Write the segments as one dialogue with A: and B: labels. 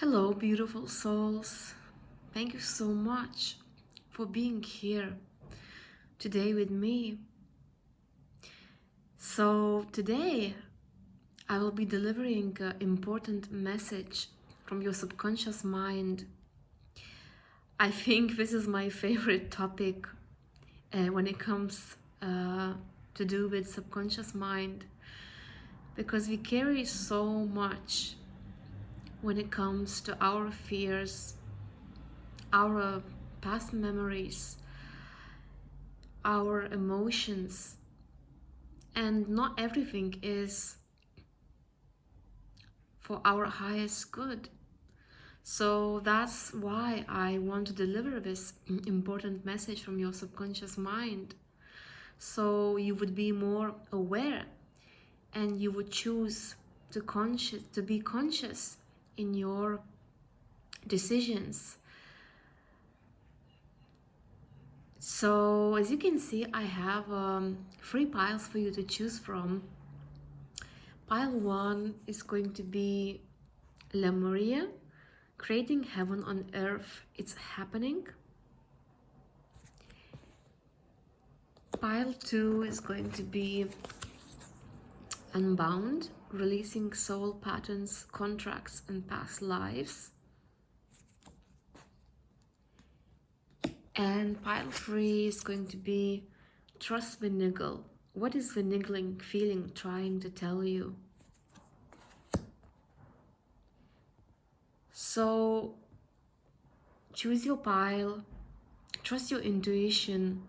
A: Hello, beautiful souls. Thank you so much for being here today with me. So, today I will be delivering an important message from your subconscious mind. I think this is my favorite topic when it comes to do with subconscious mind, because we carry so much when it comes to our fears, our past memories, our emotions, and not everything is for our highest good. So that's why I want to deliver this important message from your subconscious mind, so you would be more aware and you would choose to be conscious in your decisions. So as you can see, I have 3 piles for you to choose from. Pile 1 is going to be Lemuria, creating heaven on earth, it's happening. Pile 2 is going to be Unbound, releasing soul patterns, contracts, and past lives. And pile 3 is going to be Trust the Niggle. What is the niggling feeling trying to tell you? So choose your pile, trust your intuition,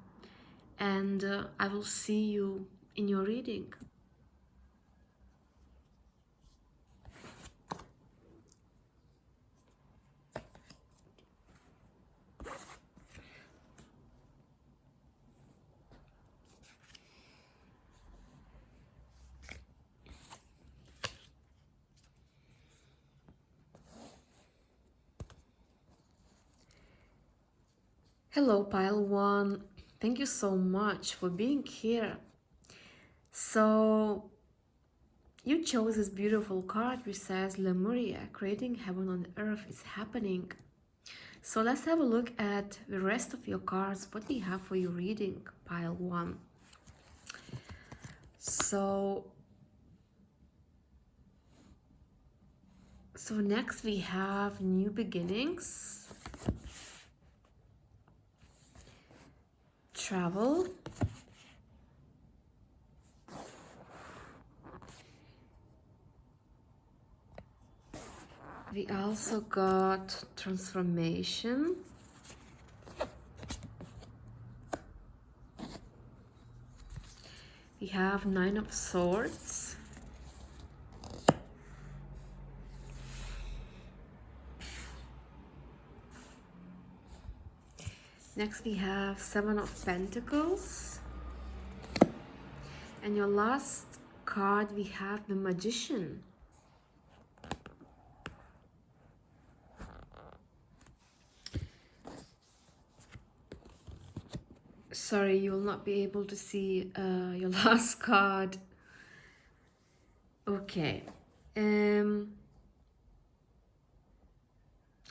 A: and I will see you in your reading. Hello, pile 1. Thank you so much for being here. So you chose this beautiful card which says Lemuria, creating heaven on earth is happening. So let's have a look at the rest of your cards, what we have for your reading, pile 1. So next we have new beginnings, travel, we also got transformation, we have 9 of Swords, next we have 7 of Pentacles, and your last card we have the Magician. Sorry, you will not be able to see your last card. Okay.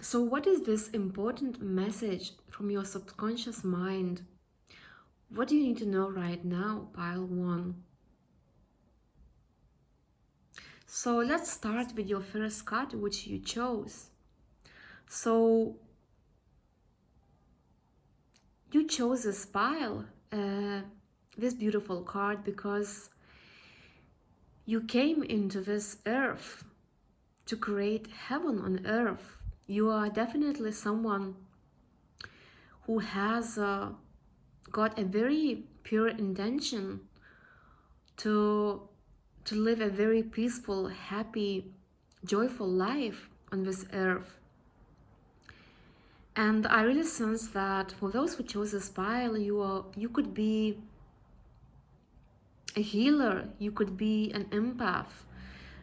A: So what is this important message from your subconscious mind? What do you need to know right now, pile 1? So let's start with your first card, which you chose. So you chose this pile, this beautiful card, because you came into this earth to create heaven on earth. You are definitely someone who has got a very pure intention to live a very peaceful, happy, joyful life on this earth. And I really sense that for those who chose this pile, you could be a healer, you could be an empath,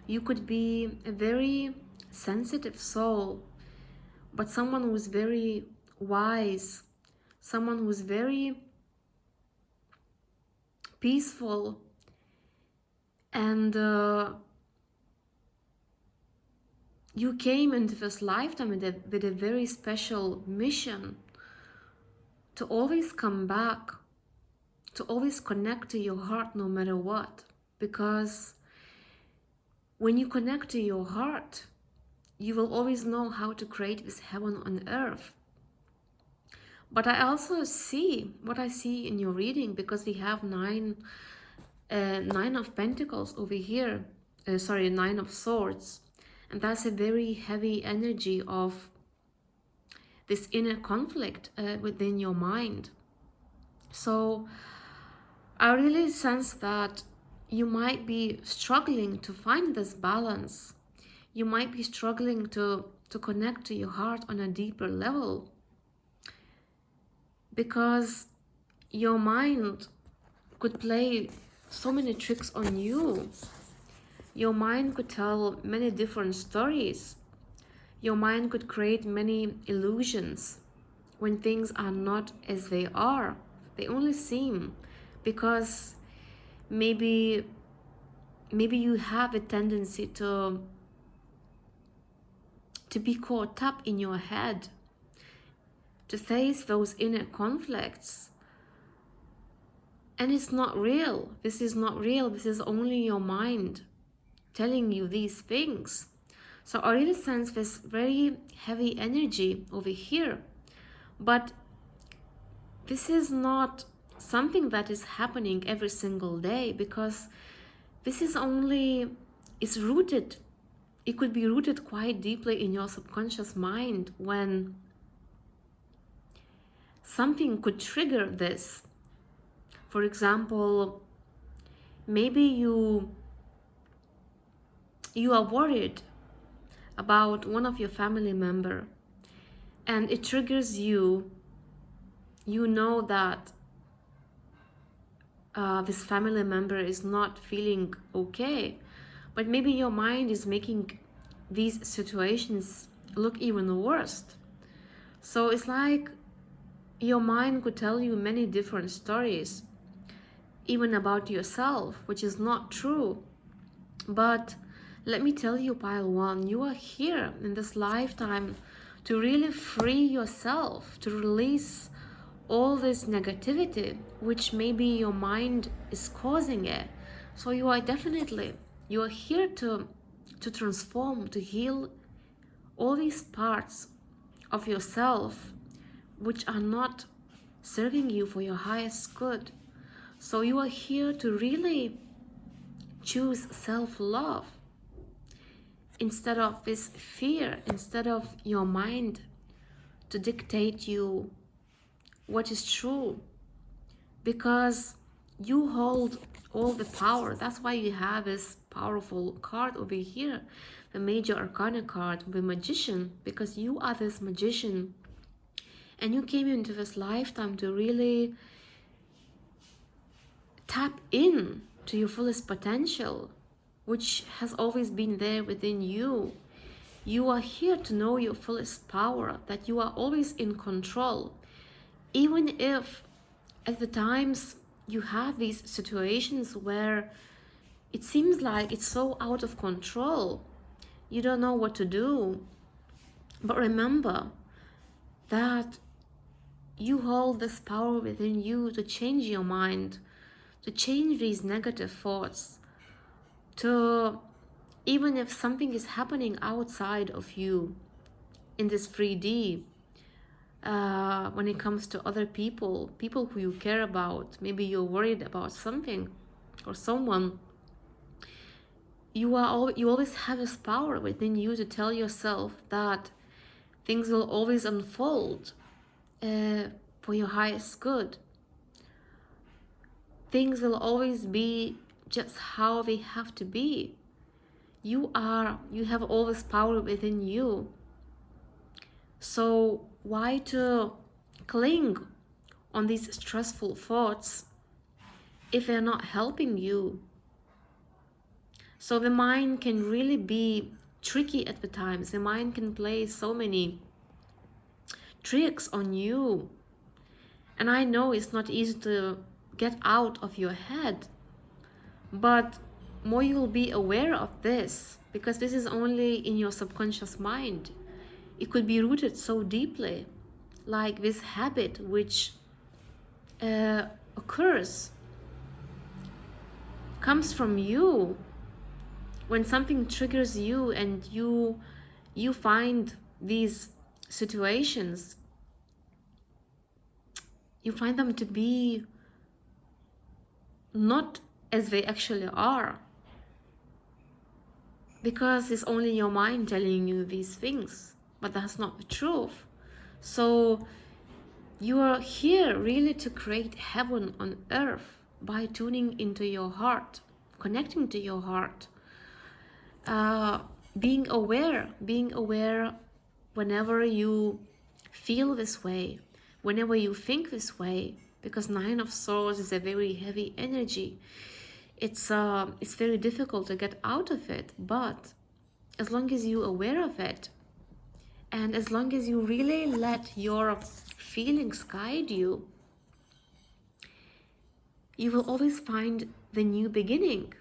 A: you could be a very sensitive soul, but someone who's very wise, someone who's very peaceful, and You came into this lifetime with a very special mission to always come back, to always connect to your heart no matter what. Because when you connect to your heart, you will always know how to create this heaven on earth. But I also see what I see in your reading, because we have nine of pentacles over here, sorry, 9 of swords, and that's a very heavy energy of this inner conflict within your mind. So I really sense that you might be struggling to find this balance. You might be struggling to connect to your heart on a deeper level, because your mind could play so many tricks on you. Your mind could tell many different stories. Your mind could create many illusions when things are not as they are. They only seem, because maybe you have a tendency to be caught up in your head, to face those inner conflicts. And it's not real. This is not real. This is only your mind telling you these things. So I really sense this very heavy energy over here. But this is not something that is happening every single day, because this is only, it's rooted. It could be rooted quite deeply in your subconscious mind, when something could trigger this. For example, maybe you are worried about one of your family member, and it triggers you. You know that this family member is not feeling okay, but maybe your mind is making these situations look even worse. So it's like your mind could tell you many different stories, even about yourself, which is not true. But let me tell you, pile one, you are here in this lifetime to really free yourself, to release all this negativity which maybe your mind is causing it. So you are here to transform, to heal all these parts of yourself which are not serving you for your highest good. So you are here to really choose self-love instead of this fear, instead of your mind to dictate you what is true, because you hold all the power. That's why you have this powerful card over here, the Major Arcana card, the Magician, because you are this magician, and you came into this lifetime to really tap in to your fullest potential, which has always been there within you. You are here to know your fullest power, that you are always in control. Even if at the times you have these situations where it seems like it's so out of control, you don't know what to do. But remember that you hold this power within you to change your mind, to change these negative thoughts, to, even if something is happening outside of you in this 3D, when it comes to other people who you care about, maybe you're worried about something or someone, you always have this power within you to tell yourself that things will always unfold for your highest good. Things will always be just how they have to be. You have all this power within you. So why to cling on these stressful thoughts if they're not helping you? So the mind can really be tricky at the times. The mind can play so many tricks on you. And I know it's not easy to get out of your head, but more you will be aware of this, because this is only in your subconscious mind. It could be rooted so deeply, like this habit which occurs, comes from you. When something triggers you and you find these situations, you find them to be not as they actually are, because it's only your mind telling you these things, but that's not the truth. So you are here really to create heaven on earth by tuning into your heart, connecting to your heart, being aware whenever you feel this way, whenever you think this way, because Nine of Swords is a very heavy energy. It's very difficult to get out of it, but as long as you're aware of it, and as long as you really let your feelings guide you, you will always find the new beginning,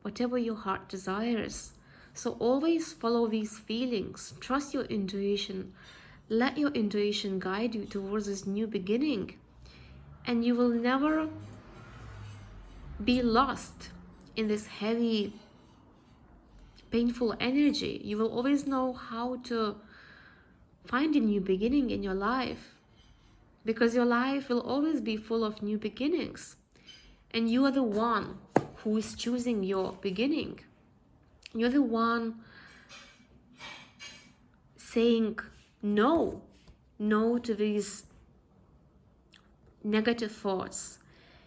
A: whatever your heart desires. So always follow these feelings, trust your intuition, let your intuition guide you towards this new beginning, and you will never be lost in this heavy, painful energy. You will always know how to find a new beginning in your life, because your life will always be full of new beginnings, and you are the one who is choosing your beginning. You're the one saying no to these negative thoughts,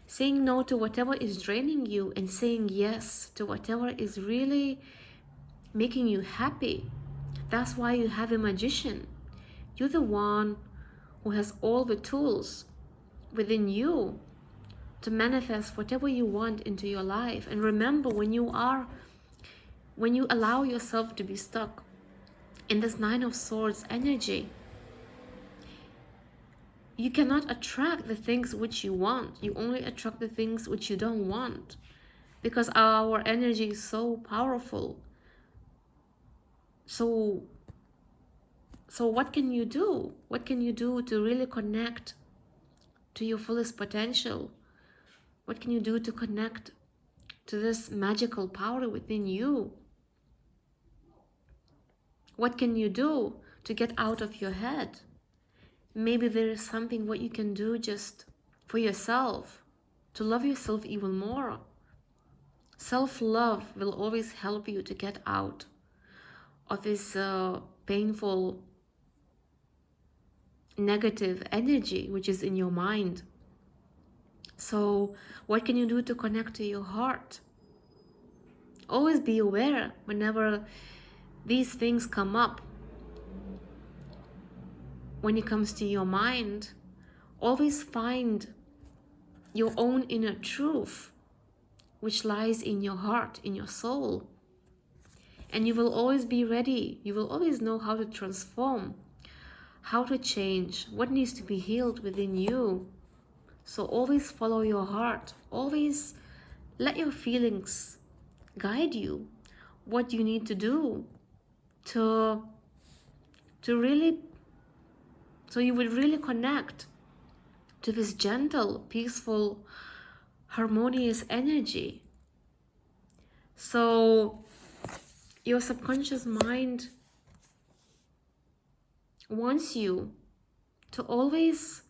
A: saying no to whatever is draining you, and saying yes to whatever is really making you happy. That's why you have a magician. You're the one who has all the tools within you to manifest whatever you want into your life. And remember, when you allow yourself to be stuck in this Nine of Swords energy, you cannot attract the things which you want. You only attract the things which you don't want, because our energy is so powerful. So what can you do? What can you do to really connect to your fullest potential? What can you do to connect to this magical power within you? What can you do to get out of your head? Maybe there is something what you can do just for yourself, to love yourself even more. Self-love will always help you to get out of this painful, negative energy which is in your mind. So what can you do to connect to your heart? Always be aware whenever these things come up. When it comes to your mind, always find your own inner truth, which lies in your heart, in your soul. And you will always be ready. You will always know how to transform, how to change, what needs to be healed within you. So always follow your heart. Always let your feelings guide you. What you need to do to really, so you would really connect to this gentle, peaceful, harmonious energy. So your subconscious mind wants you to always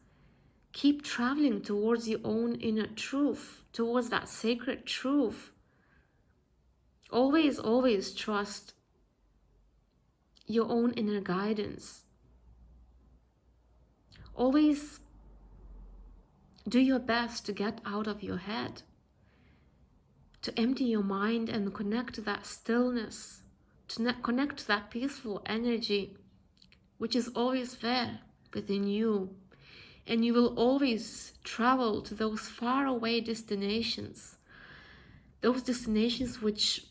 A: keep traveling towards your own inner truth, towards that sacred truth. Always, always trust your own inner guidance. Always do your best to get out of your head, to empty your mind and connect to that stillness, to connect to that peaceful energy which is always there within you. And you will always travel to those faraway destinations, those destinations which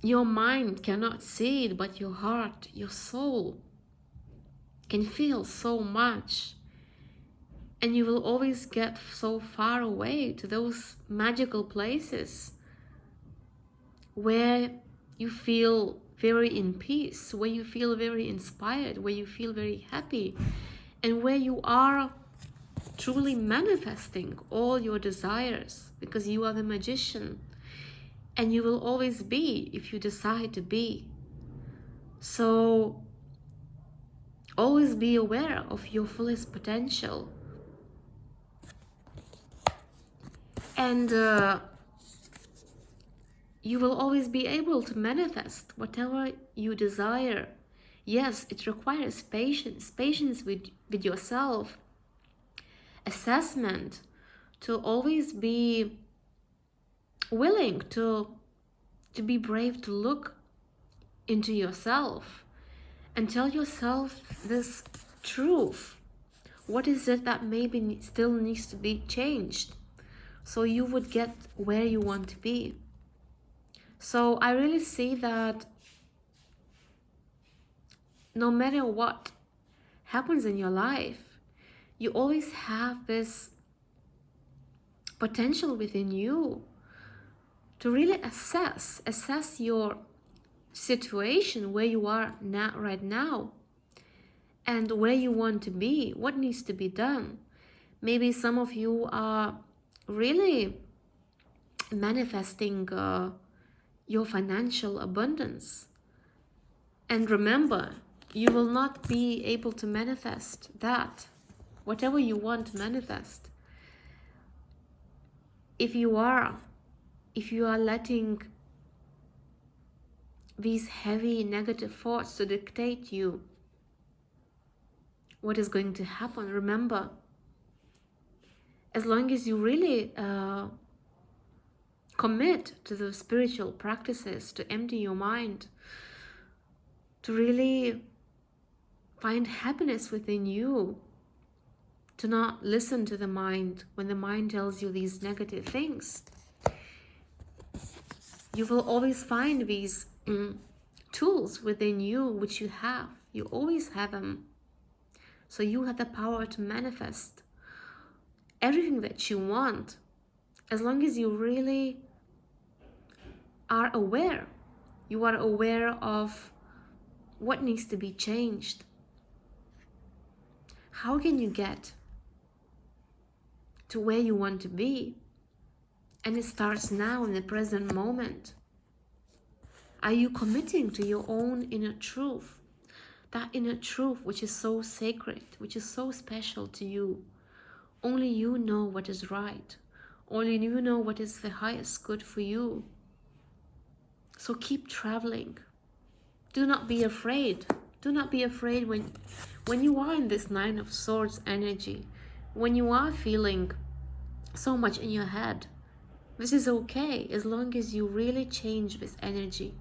A: your mind cannot see it, but your heart, your soul can feel so much. And you will always get so far away to those magical places where you feel very in peace, where you feel very inspired, where you feel very happy, and where you are truly manifesting all your desires, because you are the magician, and you will always be if you decide to be. So always be aware of your fullest potential. And you will always be able to manifest whatever you desire. Yes, it requires patience with yourself, assessment, to always be willing to be brave, to look into yourself and tell yourself this truth. What is it that maybe still needs to be changed so you would get where you want to be? So I really see that no matter what happens in your life, you always have this potential within you to really assess your situation, where you are now, right now, and where you want to be, what needs to be done. Maybe some of you are really manifesting your financial abundance. And remember, you will not be able to manifest that, whatever you want to manifest, if you are letting these heavy negative thoughts to dictate you what is going to happen. Remember, as long as you really commit to the spiritual practices, to empty your mind, to really find happiness within you, to not listen to the mind when the mind tells you these negative things, you will always find these tools within you, which you have. You always have them. So you have the power to manifest everything that you want, as long as you really are aware. You are aware of what needs to be changed. How can you get to where you want to be? And it starts now, in the present moment. Are you committing to your own inner truth? That inner truth which is so sacred, which is so special to you. Only you know what is right. Only you know what is the highest good for you. So keep traveling. Do not be afraid. Do not be afraid when you are in this Nine of Swords energy, when you are feeling so much in your head. This is okay, as long as you really change this energy.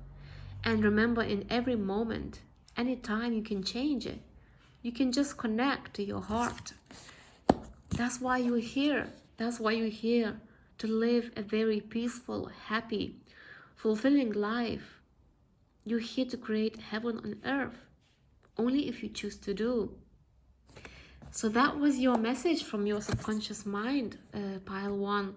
A: And remember, in every moment, anytime, you can change it. You can just connect to your heart. That's why you're here. That's why you're here, to live a very peaceful, happy, fulfilling life. You're here to create heaven on earth, only if you choose to do. So that was your message from your subconscious mind, pile 1.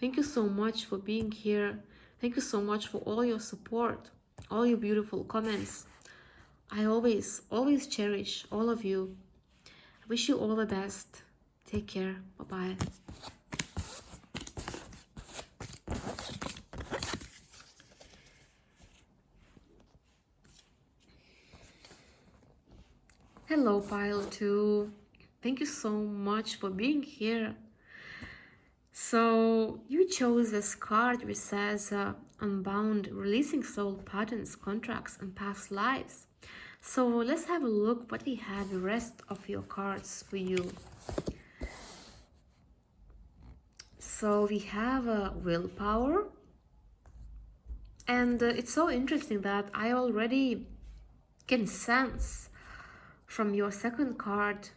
A: Thank you so much for being here. Thank you so much for all your support, all your beautiful comments. I always cherish all of you. I wish you all the best. Take care. Bye-bye. Hello, pile 2. Thank you so much for being here. So you chose this card which says Unbound, releasing soul patterns, contracts, and past lives. So let's have a look what we have the rest of your cards for you. So we have willpower, and it's so interesting that I already can sense from your second card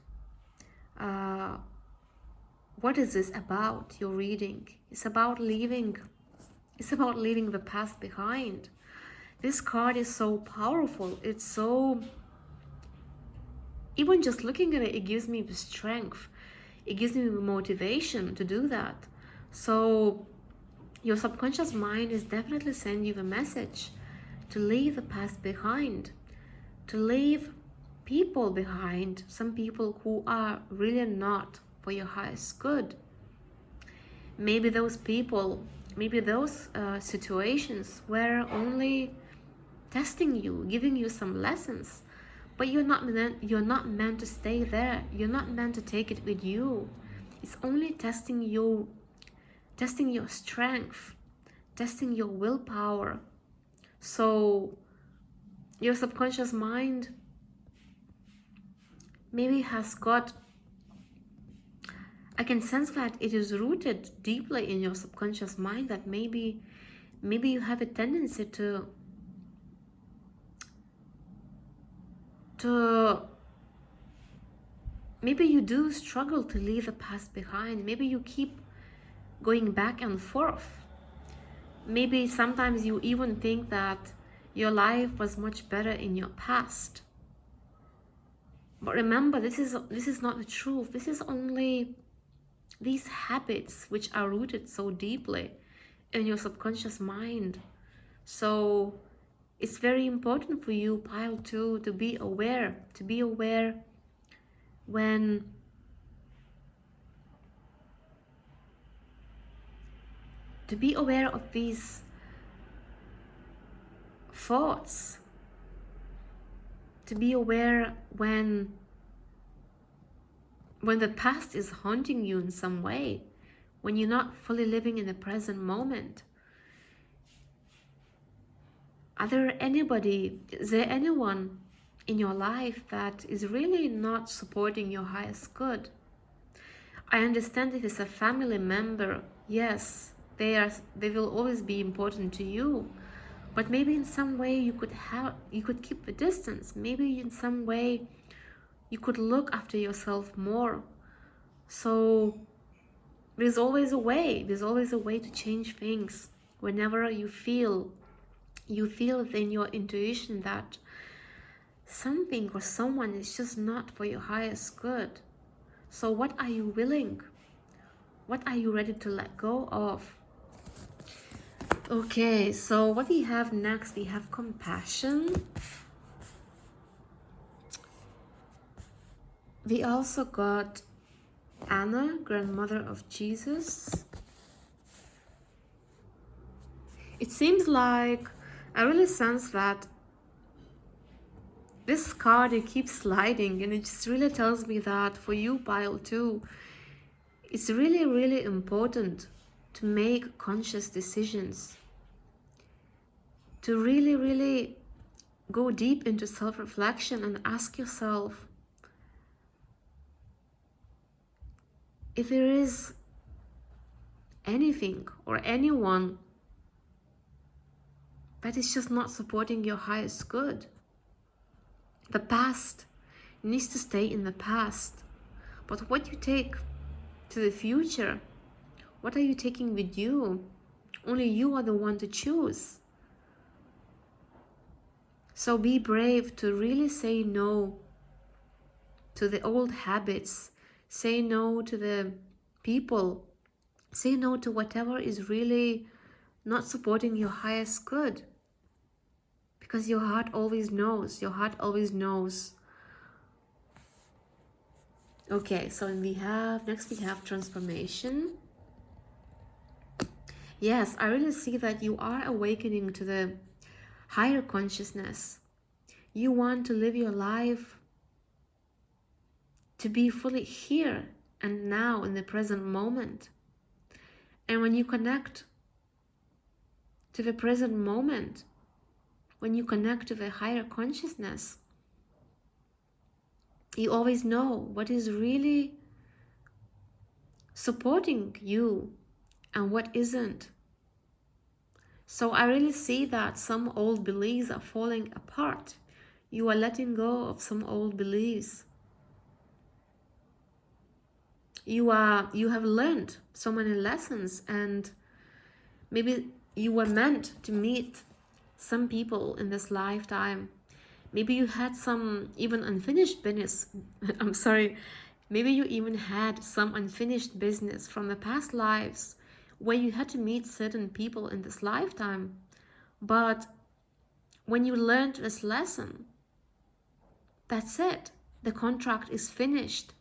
A: what is this about. Your reading, it's about leaving the past behind. This card is so powerful. It's so, even just looking at it, it gives me the strength. It gives me motivation to do that. So your subconscious mind is definitely sending you a message to leave the past behind, to leave people behind, some people who are really not for your highest good. Maybe those people, maybe those situations were only testing you, giving you some lessons, but you're not meant to stay there. You're not meant to take it with you. It's only testing you, testing your strength, testing your willpower. So your subconscious mind maybe has got, I can sense that it is rooted deeply in your subconscious mind, that maybe you have a tendency to maybe you do struggle to leave the past behind. Maybe you keep going back and forth. Maybe sometimes you even think that your life was much better in your past. But remember, this is not the truth. This is only these habits which are rooted so deeply in your subconscious mind. So it's very important for you, pile 2, to be aware when of these thoughts, to be aware when the past is haunting you in some way, when you're not fully living in the present moment. Is there anyone in your life that is really not supporting your highest good? I understand if it's a family member, yes, they will always be important to you, but maybe in some way you could keep a distance. Maybe in some way you could look after yourself more. So there's always a way to change things. Whenever you feel within your intuition that something or someone is just not for your highest good. So what are you willing? What are you ready to let go of? Okay, so what we have next, we have compassion. We also got Anna, grandmother of Jesus. It seems like I really sense that this card, it keeps sliding, and it just really tells me that for you, pile 2, it's really, really important to make conscious decisions, to really, really go deep into self-reflection and ask yourself if there is anything or anyone that is just not supporting your highest good. The past needs to stay in the past, but what you take to the future, what are you taking with you? Only you are the one to choose. So be brave to really say no to the old habits, say no to the people, say no to whatever is really not supporting your highest good. Because your heart always knows, Okay, so next we have transformation. Yes, I really see that you are awakening to the higher consciousness. You want to live your life to be fully here and now in the present moment. And when you connect to the present moment, when you connect to the higher consciousness, you always know what is really supporting you and what isn't. So I really see that some old beliefs are falling apart. You are letting go of some old beliefs. You have learned so many lessons, and maybe you were meant to meet some people in this lifetime. Maybe you had some even unfinished business. I'm sorry, Maybe you even had some unfinished business from the past lives where you had to meet certain people in this lifetime. But when you learned this lesson, that's it. The contract is finished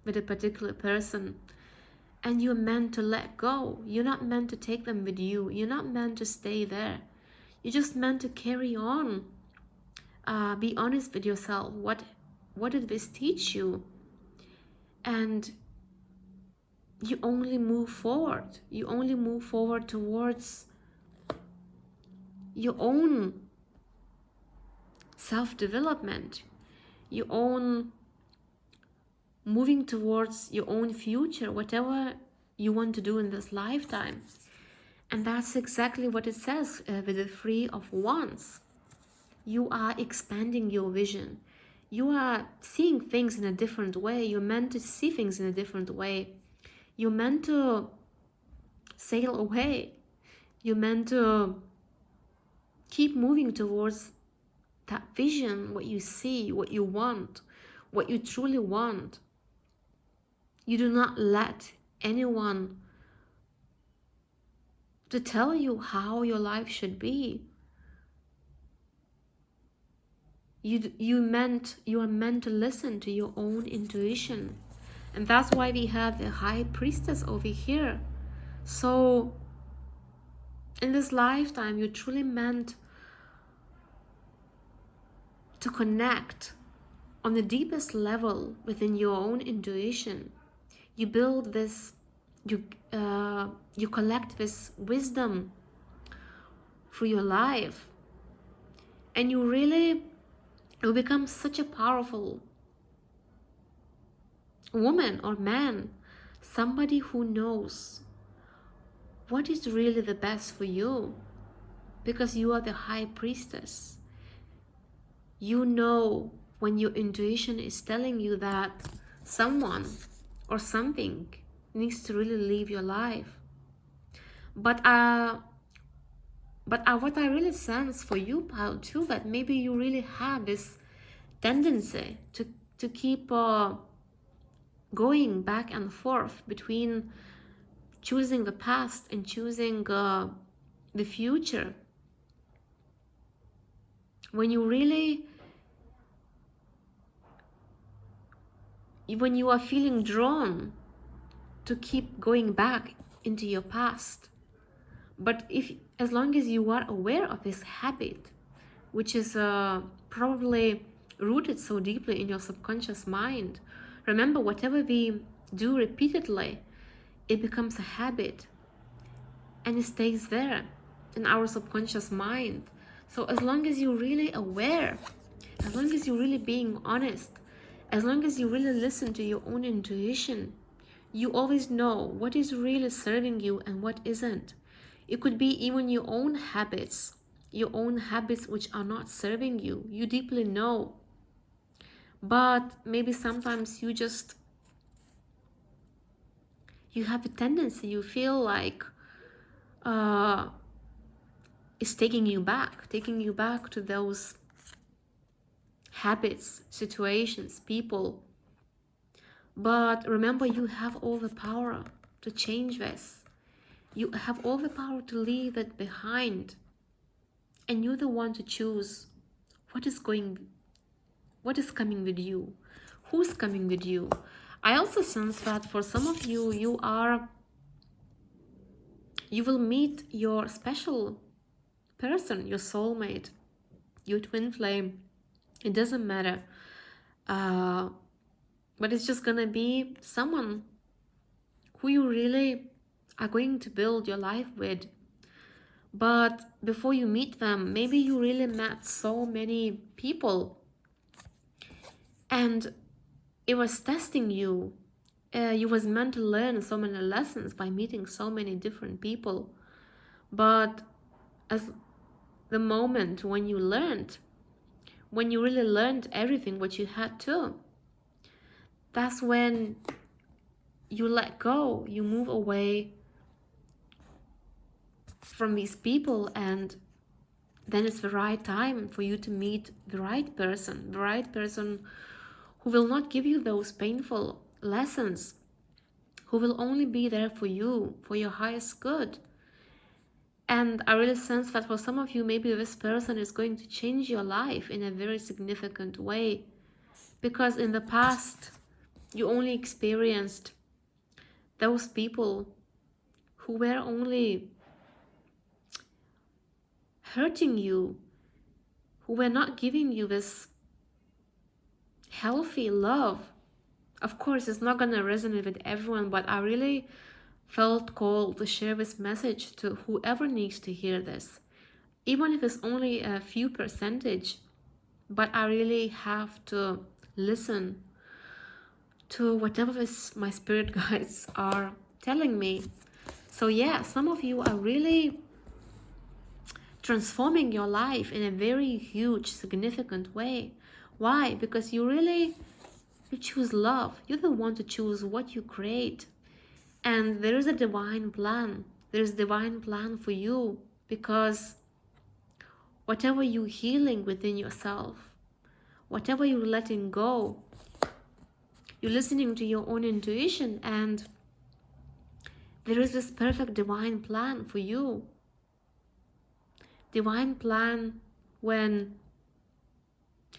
A: with a particular person, and you're meant to let go. You're not meant to take them with you. You're not meant to stay there. You're just meant to carry on. Be honest with yourself. What did this teach you? And you only move forward. You only move forward towards your own self-development, your own moving towards your own future, whatever you want to do in this lifetime. And that's exactly what it says with the Three of Wands. You are expanding your vision. You are seeing things in a different way. You're meant to see things in a different way. You're meant to sail away. You're meant to keep moving towards that vision, what you see, what you want, what you truly want. You do not let anyone to tell you how your life should be. You are meant to listen to your own intuition. And that's why we have the High Priestess over here. So in this lifetime, you're truly meant to connect on the deepest level within your own intuition. You build this, you collect this wisdom through your life, and you become such a powerful woman or man, somebody who knows what is really the best for you, because you are the High Priestess. You know when your intuition is telling you that someone or something needs to really leave your life. But what I really sense for you, Pal, too, that maybe you really have this tendency to keep going back and forth between choosing the past and choosing the future. When you are feeling drawn to keep going back into your past. But as long as you are aware of this habit, which is probably rooted so deeply in your subconscious mind, remember, whatever we do repeatedly, it becomes a habit and it stays there in our subconscious mind. So as long as you're really aware, as long as you're really being honest, as long as you really listen to your own intuition, you always know what is really serving you and what isn't. It could be even your own habits which are not serving you. You deeply know. But maybe sometimes you have a tendency, you feel like it's taking you back to those habits, situations, people. But remember, you have all the power to change this. You have all the power to leave it behind. And you're the one to choose what is coming with you, who's coming with you. I also sense that for some of you, you will meet your special person, your soulmate, your twin flame. It doesn't matter. But it's just gonna be someone who you really are going to build your life with. But before you meet them, maybe you really met so many people and it was testing you. You was meant to learn so many lessons by meeting so many different people. But as the moment when you really learned everything what you had to, that's when you let go, you move away from these people, and then it's the right time for you to meet the right person who will not give you those painful lessons, who will only be there for you, for your highest good. And I really sense that for some of you, maybe this person is going to change your life in a very significant way. Because in the past, you only experienced those people who were only hurting you, who were not giving you this healthy love. Of course, it's not gonna resonate with everyone, but I really felt called to share this message to whoever needs to hear this. Even if it's only a few percentage, but I really have to listen to whatever my spirit guides are telling me. So yeah, some of you are really transforming your life in a very huge, significant way. Why? Because you choose love. You're the one to choose what you create. And there is a divine plan. There is a divine plan for you, because whatever you're healing within yourself, whatever you're letting go, you're listening to your own intuition, and there is this perfect divine plan for you. Divine plan when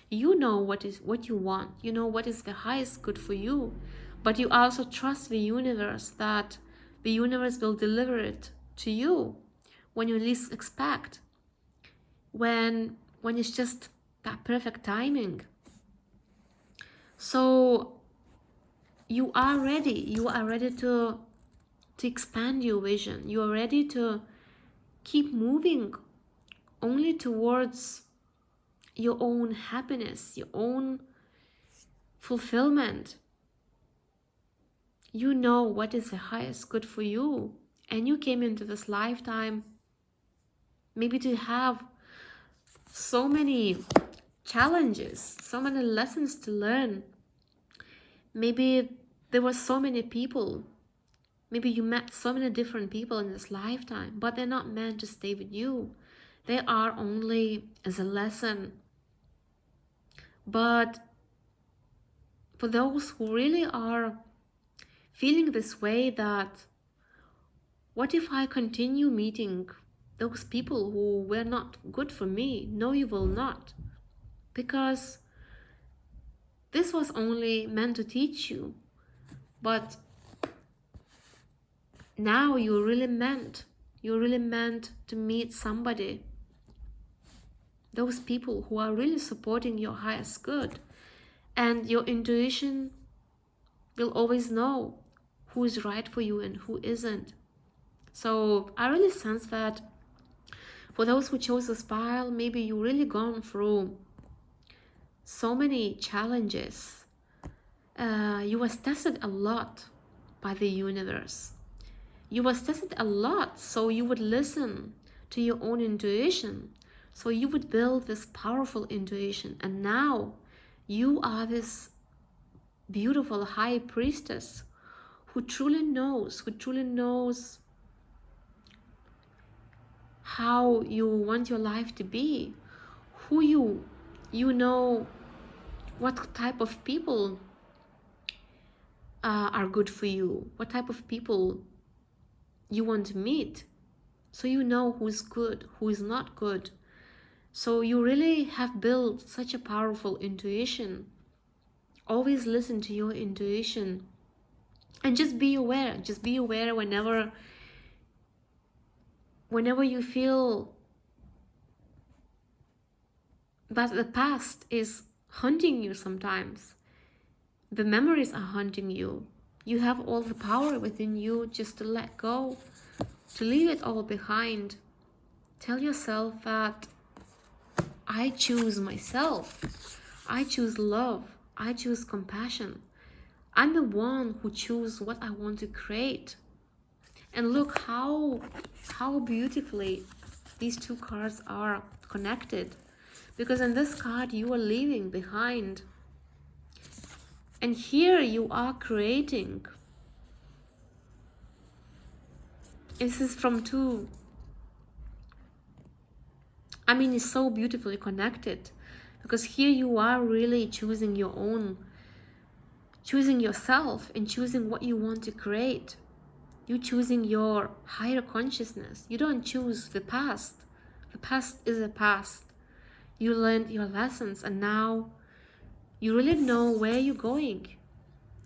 A: you know what you want, you know what is the highest good for you, but you also trust the universe that the universe will deliver it to you when you least expect, when it's just that perfect timing. So you are ready to expand your vision. You are ready to keep moving only towards your own happiness, your own fulfillment. You know what is the highest good for you, and you came into this lifetime maybe to have so many challenges, so many lessons to learn. Maybe there were so many people, maybe you met so many different people in this lifetime, but they're not meant to stay with you. They are only as a lesson. But for those who really are feeling this way, that what if I continue meeting those people who were not good for me? No, you will not. Because this was only meant to teach you. But now you're really meant to meet somebody. Those people who are really supporting your highest good. And your intuition will always know who is right for you and who isn't. So I really sense that for those who chose the spiral, maybe you really gone through so many challenges. You was tested a lot by the universe. You was tested a lot, so you would listen to your own intuition. So you would build this powerful intuition. And now you are this beautiful high priestess who truly knows how you want your life to be, who you know what type of people are good for you, what type of people you want to meet. So you know who's good, who is not good. So you really have built such a powerful intuition. Always listen to your intuition, and just be aware whenever you feel that the past is hunting you. Sometimes the memories are hunting you. You have all the power within you just to let go, to leave it all behind. Tell yourself that I choose myself, I choose love, I choose compassion. I'm the one who chooses what I want to create. And look how beautifully these two cards are connected. Because in this card you are leaving behind. And here you are creating. This is from two. I mean, it's so beautifully connected. Because here you are really choosing your own choosing yourself and choosing what you want to create. You choosing your higher consciousness. You don't choose the past. The past is the past. You learned your lessons and now you really know where you're going.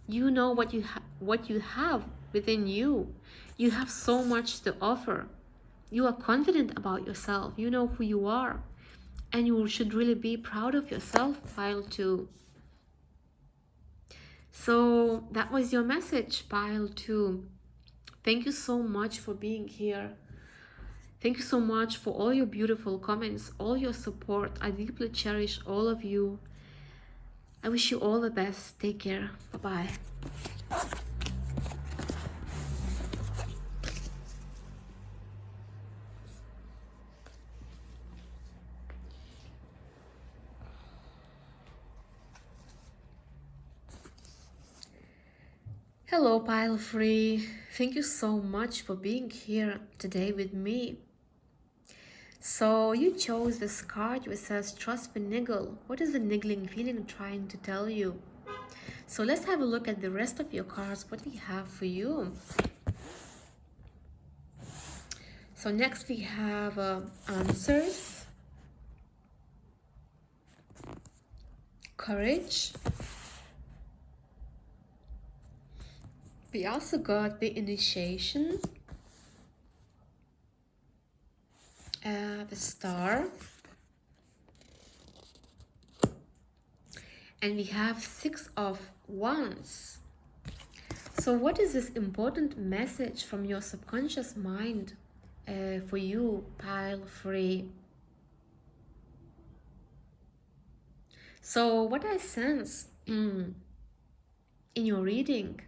A: You know what you have within you. You have so much to offer. You are confident about yourself. You know who you are. And you should really be proud of yourself, Pile 2. So that was your message, Pile 2. Thank you so much for being here. Thank you so much for all your beautiful comments, all your support. I deeply cherish all of you. I wish you all the best. Take care. Bye-bye. Hello, Pile Free. Thank you so much for being here today with me. So you chose this card which says trust the niggle. What is the niggling feeling trying to tell you? So let's have a look at the rest of your cards. What we have for you. So next we have answers, courage. We also got the initiation, the star, and we have 6 of Wands. So what is this important message from your subconscious mind for you, Pile 3? So what I sense in your reading,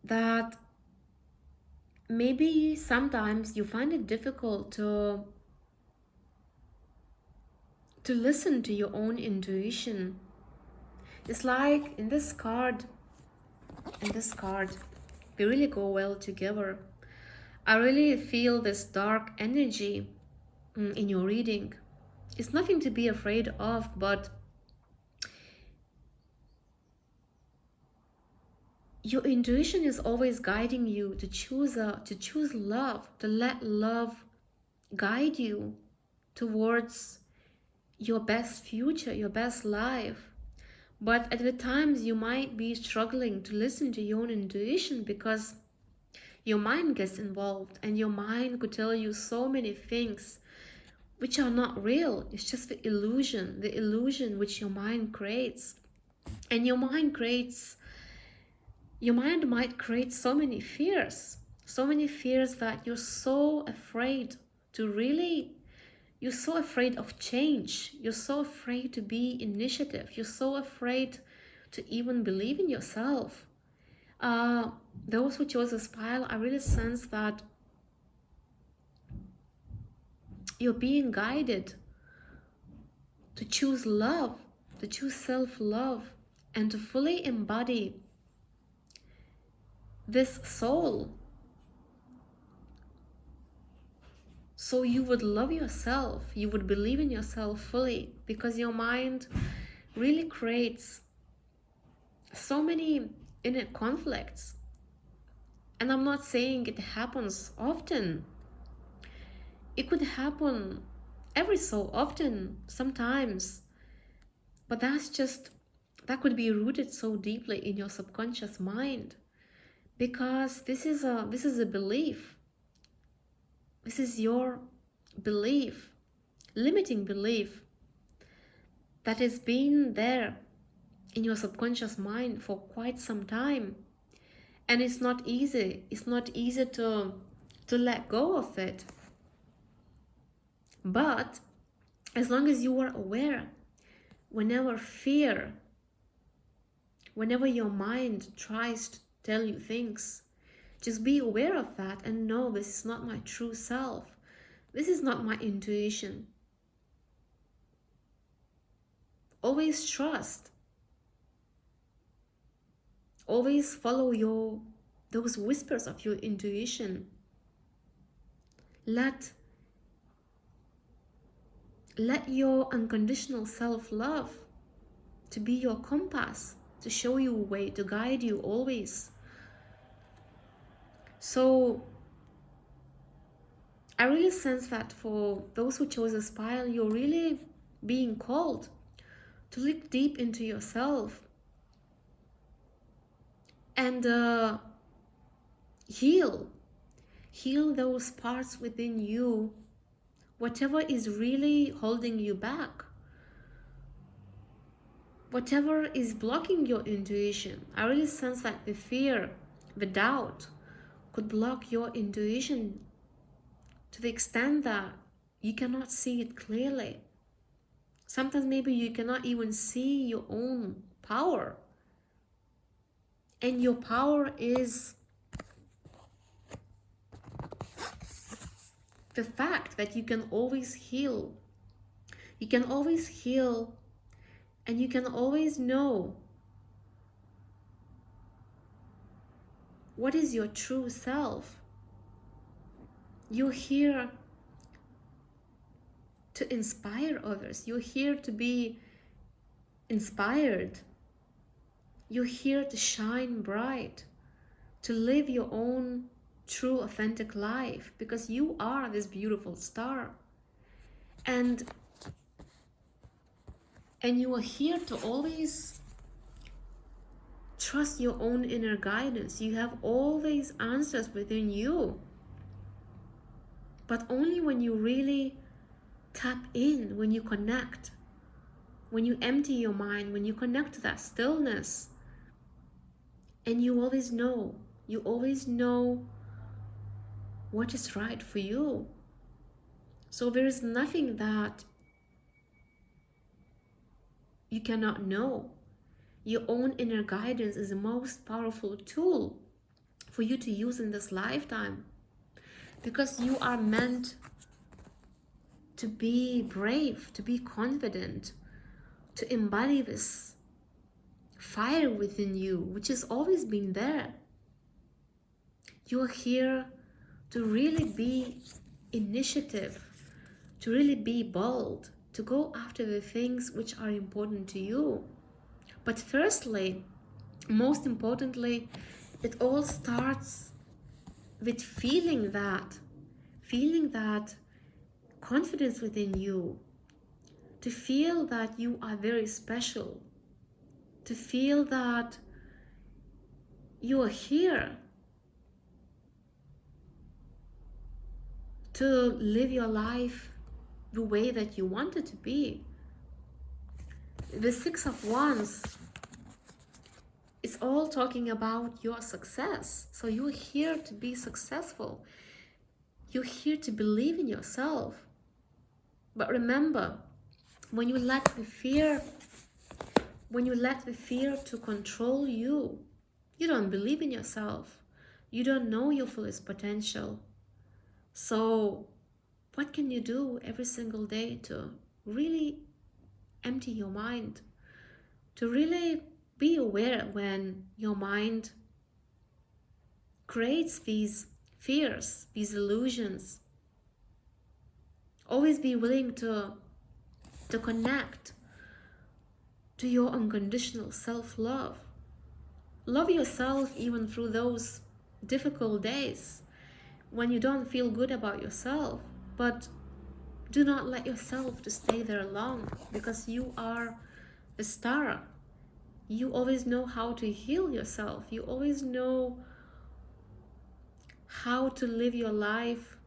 A: that maybe sometimes you find it difficult to listen to your own intuition. It's like in this card, they really go well together. I really feel this dark energy in your reading. It's nothing to be afraid of, but your intuition is always guiding you to choose love, to let love guide you towards your best future, your best life. But at the times you might be struggling to listen to your own intuition because your mind gets involved, and your mind could tell you so many things which are not real. It's just the illusion which your mind creates. And your mind might create so many fears that you're so afraid you're so afraid of change. You're so afraid to be initiative. You're so afraid to even believe in yourself. Those who chose this pile, I really sense that you're being guided to choose love, to choose self-love, and to fully embody this soul. So you would love yourself, you would believe in yourself fully, because your mind really creates so many inner conflicts. And I'm not saying it happens often. It could happen every so often, sometimes. But that could be rooted so deeply in your subconscious mind, because this is a belief. This is your belief, limiting belief, that has been there in your subconscious mind for quite some time. And it's not easy. It's not easy to let go of it. But as long as you are aware, whenever your mind tries to tell you things, just be aware of that and know this is not my true self. This is not my intuition. Always trust. Always follow those whispers of your intuition. Let your unconditional self-love to be your compass, to show you a way, to guide you always. So I really sense that for those who chose a smile, you're really being called to look deep into yourself and heal those parts within you, whatever is really holding you back, whatever is blocking your intuition. I really sense that the fear, the doubt could block your intuition to the extent that you cannot see it clearly. Sometimes maybe you cannot even see your own power. And your power is the fact that you can always heal. You can always heal, and you can always know what is your true self. You're here to inspire others. You're here to be inspired. You're here to shine bright, to live your own true, authentic life, because you are this beautiful star. And you are here to always trust your own inner guidance. You have all these answers within you. But only when you really tap in, when you connect, when you empty your mind, when you connect to that stillness, and you always know what is right for you. So there is nothing that you cannot know. Your own inner guidance is the most powerful tool for you to use in this lifetime, because you are meant to be brave, to be confident, to embody this fire within you, which has always been there. You are here to really be initiative, to really be bold, to go after the things which are important to you. But firstly, most importantly, it all starts with feeling that confidence within you, to feel that you are very special, to feel that you are here to live your life the way that you want it to be. The Six of Wands is all talking about your success. So you're here to be successful. You're here to believe in yourself. But remember, when you let the fear to control you, you don't believe in yourself. You don't know your fullest potential. So what can you do every single day to really empty your mind, to really be aware when your mind creates these fears, these illusions? Always be willing to connect to your unconditional self-love. Love yourself even through those difficult days when you don't feel good about yourself, but do not let yourself to stay there long, because you are a star. You always know how to heal yourself. You always know how to live your life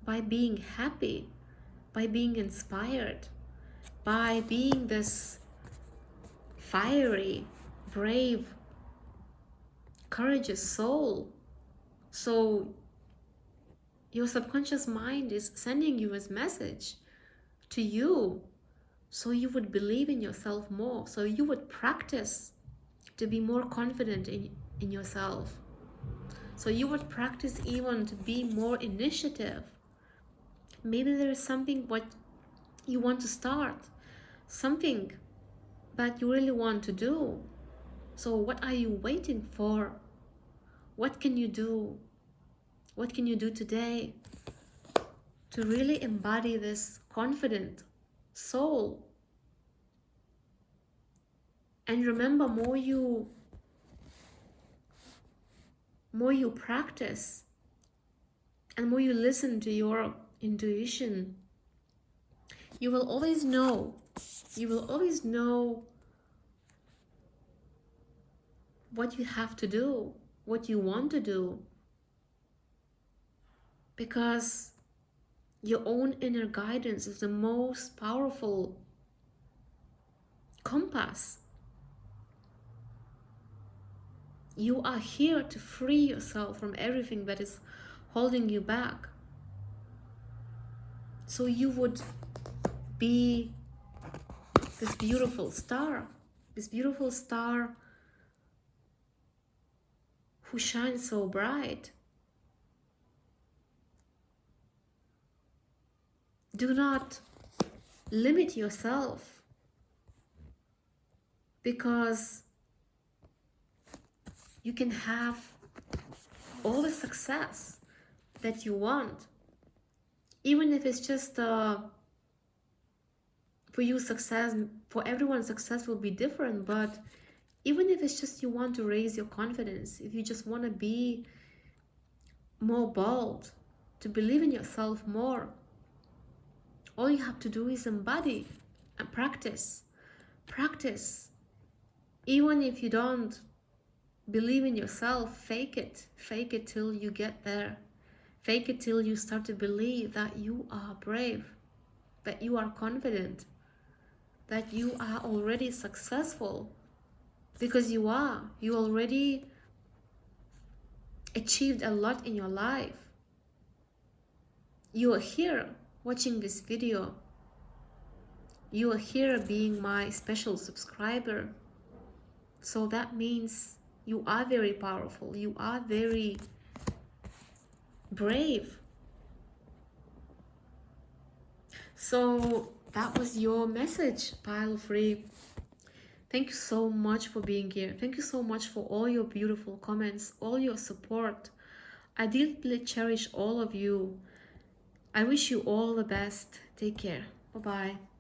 A: by being happy, by being inspired, by being this fiery, brave, courageous soul. So your subconscious mind is sending you this message to you, so you would believe in yourself more, so you would practice to be more confident in yourself, so you would practice even to be more initiative. Maybe there is something what you want to start, something that you really want to do. So what are you waiting for? What can you do? What can you do today to really embody this confident soul? And remember, more you practice and more you listen to your intuition, you will always know, you will always know what you have to do, what you want to do, because your own inner guidance is the most powerful compass. You are here to free yourself from everything that is holding you back. So you would be this beautiful star who shines so bright. Do not limit yourself, because you can have all the success that you want, even if it's just for you success, for everyone success will be different, but even if it's just you want to raise your confidence, if you just want to be more bold, to believe in yourself more, all you have to do is embody and practice. Even if you don't believe in yourself, fake it till you get there. Fake it till you start to believe that you are brave, that you are confident, that you are already successful, because you are. You already achieved a lot in your life. You are here watching this video. You are here being my special subscriber. So that means you are very powerful. You are very brave. So that was your message, Pile Free. Thank you so much for being here. Thank you so much for all your beautiful comments, all your support. I deeply cherish all of you. I wish you all the best. Take care. Bye-bye.